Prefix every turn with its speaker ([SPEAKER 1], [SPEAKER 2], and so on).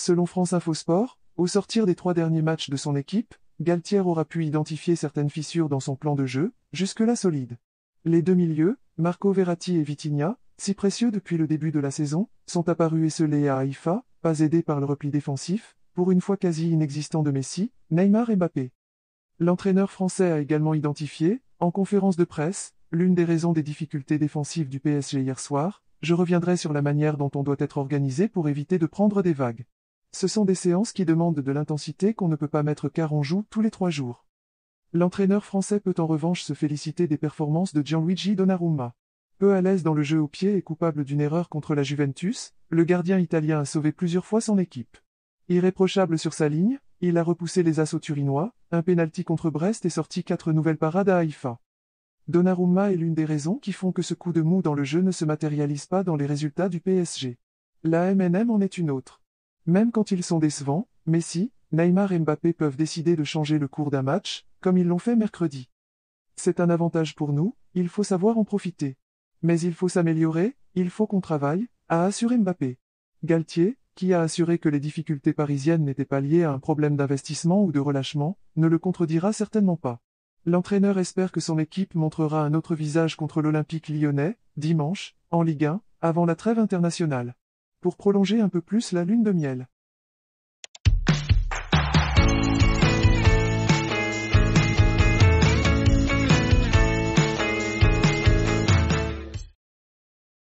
[SPEAKER 1] Selon France Info Sport, au sortir des 3 derniers matchs de son équipe, Galtier aura pu identifier certaines fissures dans son plan de jeu, jusque-là solide. Les deux milieux, Marco Verratti et Vitinha, si précieux depuis le début de la saison, sont apparus esselés à Haïfa, pas aidés par le repli défensif, pour une fois quasi inexistant de Messi, Neymar et Mbappé. L'entraîneur français a également identifié, en conférence de presse, l'une des raisons des difficultés défensives du PSG hier soir. Je reviendrai sur la manière dont on doit être organisé pour éviter de prendre des vagues. Ce sont des séances qui demandent de l'intensité qu'on ne peut pas mettre car on joue tous les 3 jours. L'entraîneur français peut en revanche se féliciter des performances de Gianluigi Donnarumma. Peu à l'aise dans le jeu au pied et coupable d'une erreur contre la Juventus, le gardien italien a sauvé plusieurs fois son équipe. Irréprochable sur sa ligne, il a repoussé les assauts turinois, un pénalty contre Brest et sorti 4 nouvelles parades à Haïfa. Donnarumma est l'une des raisons qui font que ce coup de mou dans le jeu ne se matérialise pas dans les résultats du PSG. La MNM en est une autre. Même quand ils sont décevants, Messi, Neymar et Mbappé peuvent décider de changer le cours d'un match, comme ils l'ont fait mercredi. C'est un avantage pour nous, il faut savoir en profiter. Mais il faut s'améliorer, il faut qu'on travaille, a assuré Mbappé. Galtier, qui a assuré que les difficultés parisiennes n'étaient pas liées à un problème d'investissement ou de relâchement, ne le contredira certainement pas. L'entraîneur espère que son équipe montrera un autre visage contre l'Olympique lyonnais, dimanche, en Ligue 1, avant la trêve internationale. Pour prolonger un peu plus la lune de miel.